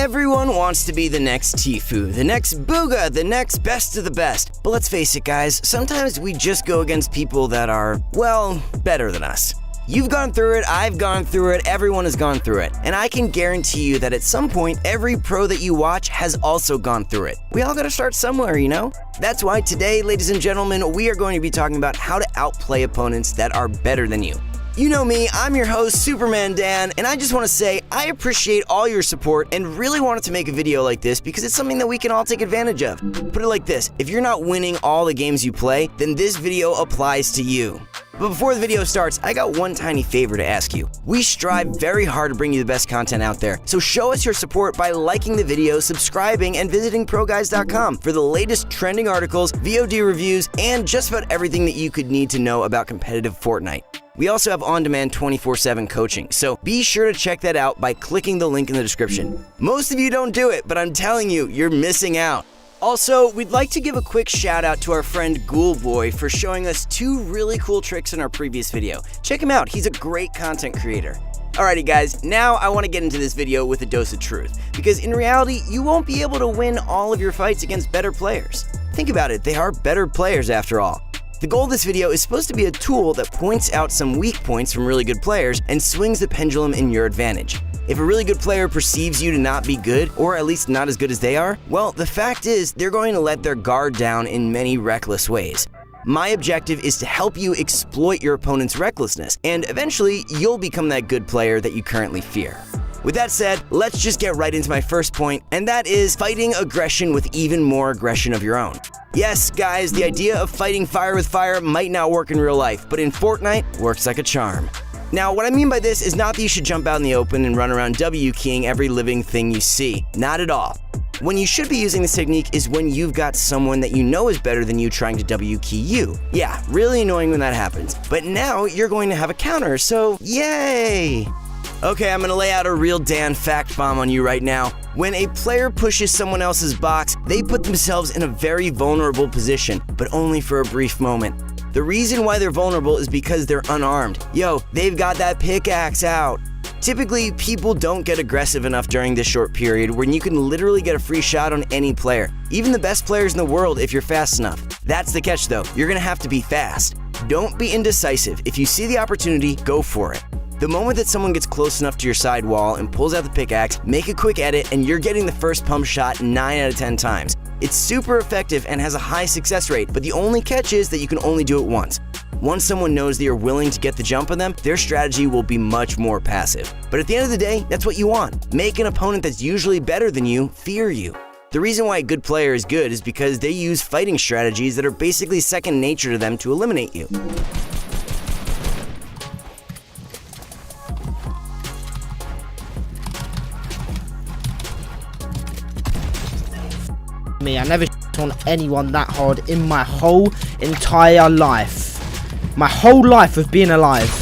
Everyone wants to be the next Tfue, the next Booga, the next best of the best. But let's face it, guys, sometimes we just go against people that are, well, better than us. You've gone through it, I've gone through it, everyone has gone through it. And I can guarantee you that at some point, every pro that you watch has also gone through it. We all gotta start somewhere, you know? That's why today, ladies and gentlemen, we are going to be talking about how to outplay opponents that are better than you. You know me, I'm your host, Superman Dan, and I just want to say I appreciate all your support and really wanted to make a video like this because it's something that we can all take advantage of. Put it like this, if you're not winning all the games you play, then this video applies to you. But before the video starts, I got one tiny favor to ask you. We strive very hard to bring you the best content out there, so show us your support by liking the video, subscribing, and visiting ProGuys.com for the latest trending articles, VOD reviews, and just about everything that you could need to know about competitive Fortnite. We also have on-demand 24/7 coaching, so be sure to check that out by clicking the link in the description. Most of you don't do it, but I'm telling you, you're missing out. Also, we'd like to give a quick shout out to our friend Ghoulboy for showing us 2 really cool tricks in our previous video. Check him out, he's a great content creator. Alrighty guys, now I want to get into this video with a dose of truth, because in reality, you won't be able to win all of your fights against better players. Think about it, they are better players after all. The goal of this video is supposed to be a tool that points out some weak points from really good players and swings the pendulum in your advantage. If a really good player perceives you to not be good, or at least not as good as they are, well, the fact is they're going to let their guard down in many reckless ways. My objective is to help you exploit your opponent's recklessness, and eventually you'll become that good player that you currently fear. With that said, let's just get right into my first point, and that is fighting aggression with even more aggression of your own. Yes, guys, the idea of fighting fire with fire might not work in real life, but in Fortnite, works like a charm. Now, what I mean by this is not that you should jump out in the open and run around W-keying every living thing you see. Not at all. When you should be using this technique is when you've got someone that you know is better than you trying to W-key you. Yeah, really annoying when that happens. But now you're going to have a counter, so yay! Okay, I'm gonna lay out a real Dan fact bomb on you right now. When a player pushes someone else's box, they put themselves in a very vulnerable position, but only for a brief moment. The reason why they're vulnerable is because they're unarmed. Yo, they've got that pickaxe out. Typically, people don't get aggressive enough during this short period when you can literally get a free shot on any player, even the best players in the world if you're fast enough. That's the catch though, you're gonna have to be fast. Don't be indecisive. If you see the opportunity, go for it. The moment that someone gets close enough to your side wall and pulls out the pickaxe, make a quick edit and you're getting the first pump shot 9 out of 10 times. It's super effective and has a high success rate, but the only catch is that you can only do it once. Once someone knows that you're willing to get the jump on them, their strategy will be much more passive. But at the end of the day, that's what you want. Make an opponent that's usually better than you fear you. The reason why a good player is good is because they use fighting strategies that are basically second nature to them to eliminate you. I never on anyone that hard in my whole entire life. My whole life of being alive.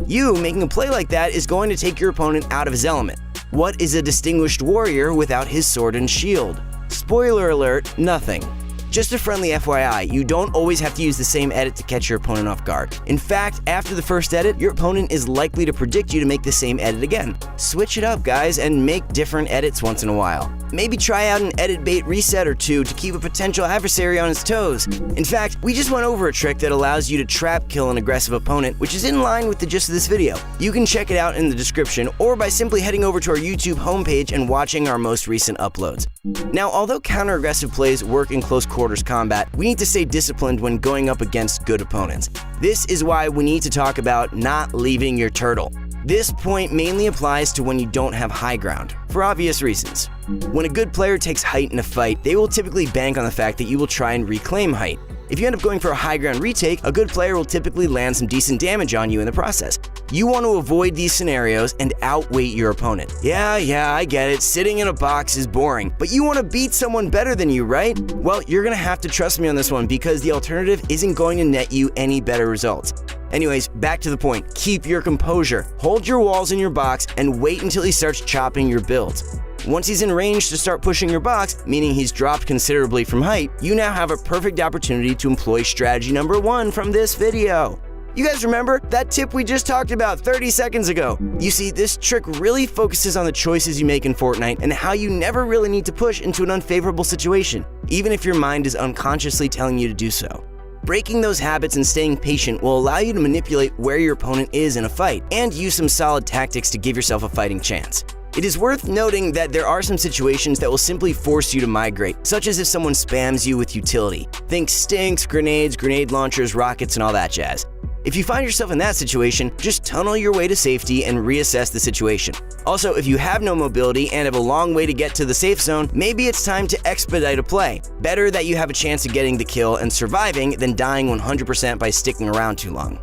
You making a play like that is going to take your opponent out of his element. What is a distinguished warrior without his sword and shield? Spoiler alert, nothing. Just a friendly FYI, you don't always have to use the same edit to catch your opponent off guard. In fact, after the first edit, your opponent is likely to predict you to make the same edit again. Switch it up, guys, and make different edits once in a while. Maybe try out an edit bait reset or two to keep a potential adversary on his toes. In fact, we just went over a trick that allows you to trap kill an aggressive opponent, which is in line with the gist of this video. You can check it out in the description or by simply heading over to our YouTube homepage and watching our most recent uploads. Now, although counter-aggressive plays work in close quarters combat, we need to stay disciplined when going up against good opponents. This is why we need to talk about not leaving your turtle. This point mainly applies to when you don't have high ground, for obvious reasons. When a good player takes height in a fight, they will typically bank on the fact that you will try and reclaim height. If you end up going for a high ground retake, a good player will typically land some decent damage on you in the process. You want to avoid these scenarios and outweight your opponent. Yeah, I get it, sitting in a box is boring, but you want to beat someone better than you, right? Well, you're gonna have to trust me on this one because the alternative isn't going to net you any better results. Anyways, back to the point, keep your composure, hold your walls in your box, and wait until he starts chopping your build. Once he's in range to start pushing your box, meaning he's dropped considerably from height, you now have a perfect opportunity to employ strategy number 1 from this video. You guys remember that tip we just talked about 30 seconds ago? You see, this trick really focuses on the choices you make in Fortnite and how you never really need to push into an unfavorable situation, even if your mind is unconsciously telling you to do so. Breaking those habits and staying patient will allow you to manipulate where your opponent is in a fight and use some solid tactics to give yourself a fighting chance. It is worth noting that there are some situations that will simply force you to migrate, such as if someone spams you with utility. Think stinks, grenades, grenade launchers, rockets, and all that jazz. If you find yourself in that situation, just tunnel your way to safety and reassess the situation. Also, if you have no mobility and have a long way to get to the safe zone, maybe it's time to expedite a play. Better that you have a chance of getting the kill and surviving than dying 100% by sticking around too long.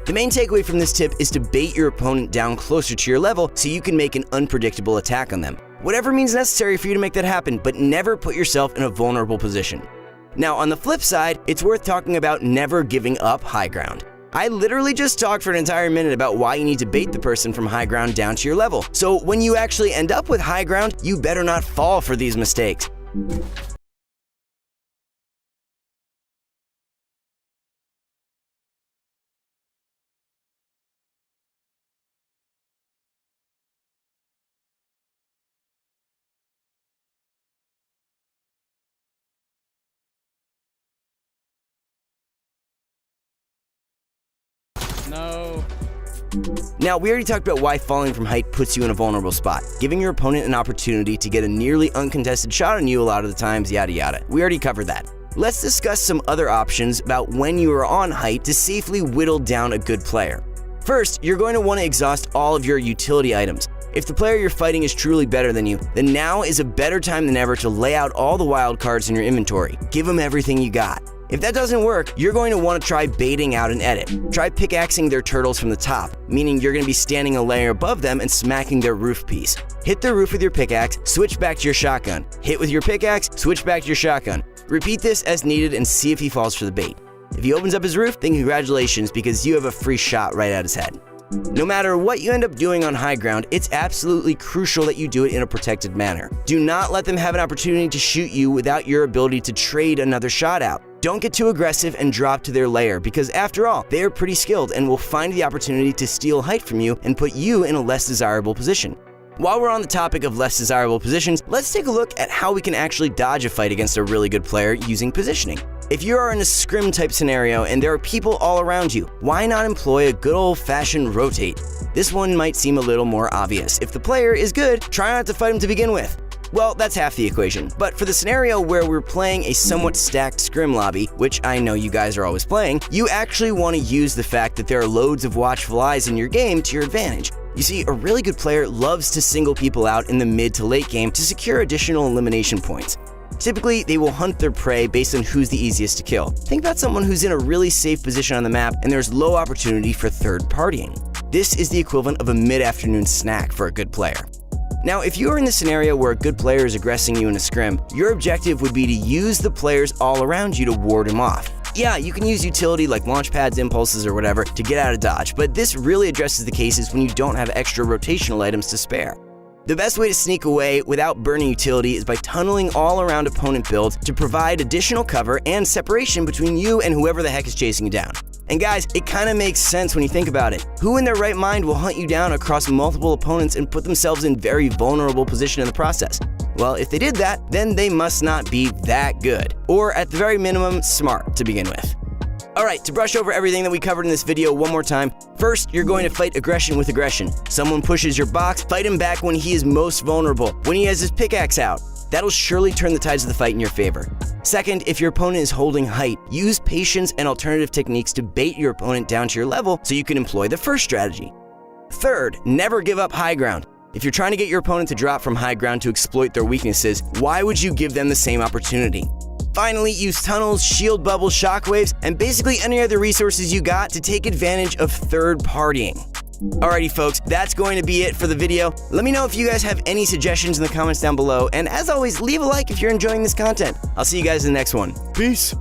The main takeaway from this tip is to bait your opponent down closer to your level so you can make an unpredictable attack on them. Whatever means necessary for you to make that happen, but never put yourself in a vulnerable position. Now, on the flip side, it's worth talking about never giving up high ground. I literally just talked for an entire minute about why you need to bait the person from high ground down to your level. So when you actually end up with high ground, you better not fall for these mistakes. No. Now, we already talked about why falling from height puts you in a vulnerable spot, giving your opponent an opportunity to get a nearly uncontested shot on you a lot of the times, yada yada. We already covered that. Let's discuss some other options about when you are on height to safely whittle down a good player. First, you're going to want to exhaust all of your utility items. If the player you're fighting is truly better than you, then now is a better time than ever to lay out all the wild cards in your inventory. Give them everything you got. If that doesn't work, you're going to want to try baiting out an edit. Try pickaxing their turtles from the top, meaning you're going to be standing a layer above them and smacking their roof piece. Hit their roof with your pickaxe, switch back to your shotgun. Hit with your pickaxe, switch back to your shotgun. Repeat this as needed and see if he falls for the bait. If he opens up his roof, then congratulations, because you have a free shot right at his head. No matter what you end up doing on high ground, it's absolutely crucial that you do it in a protected manner. Do not let them have an opportunity to shoot you without your ability to trade another shot out. Don't get too aggressive and drop to their lair, because after all, they are pretty skilled and will find the opportunity to steal height from you and put you in a less desirable position. While we're on the topic of less desirable positions, let's take a look at how we can actually dodge a fight against a really good player using positioning. If you are in a scrim type scenario and there are people all around you, why not employ a good old-fashioned rotate? This one might seem a little more obvious. If the player is good, try not to fight him to begin with. Well, that's half the equation, but for the scenario where we're playing a somewhat stacked scrim lobby, which I know you guys are always playing, you actually want to use the fact that there are loads of watchful eyes in your game to your advantage. You see, a really good player loves to single people out in the mid to late game to secure additional elimination points. Typically, they will hunt their prey based on who's the easiest to kill. Think about someone who's in a really safe position on the map and there's low opportunity for third partying. This is the equivalent of a mid-afternoon snack for a good player. Now, if you are in the scenario where a good player is aggressing you in a scrim, your objective would be to use the players all around you to ward him off. Yeah, you can use utility like launch pads, impulses, or whatever to get out of dodge, but this really addresses the cases when you don't have extra rotational items to spare. The best way to sneak away without burning utility is by tunneling all around opponent builds to provide additional cover and separation between you and whoever the heck is chasing you down. And guys, it kind of makes sense when you think about it. Who in their right mind will hunt you down across multiple opponents and put themselves in very vulnerable position in the process? Well, if they did that, then they must not be that good, or at the very minimum, smart to begin with. Alright, to brush over everything that we covered in this video one more time, first, you're going to fight aggression with aggression. Someone pushes your box, fight him back when he is most vulnerable, when he has his pickaxe out. That'll surely turn the tides of the fight in your favor. Second, if your opponent is holding height, use patience and alternative techniques to bait your opponent down to your level so you can employ the first strategy. Third, never give up high ground. If you're trying to get your opponent to drop from high ground to exploit their weaknesses, why would you give them the same opportunity? Finally, use tunnels, shield bubbles, shockwaves, and basically any other resources you got to take advantage of third partying. Alrighty folks, that's going to be it for the video. Let me know if you guys have any suggestions in the comments down below, and as always, leave a like if you're enjoying this content. I'll see you guys in the next one. Peace!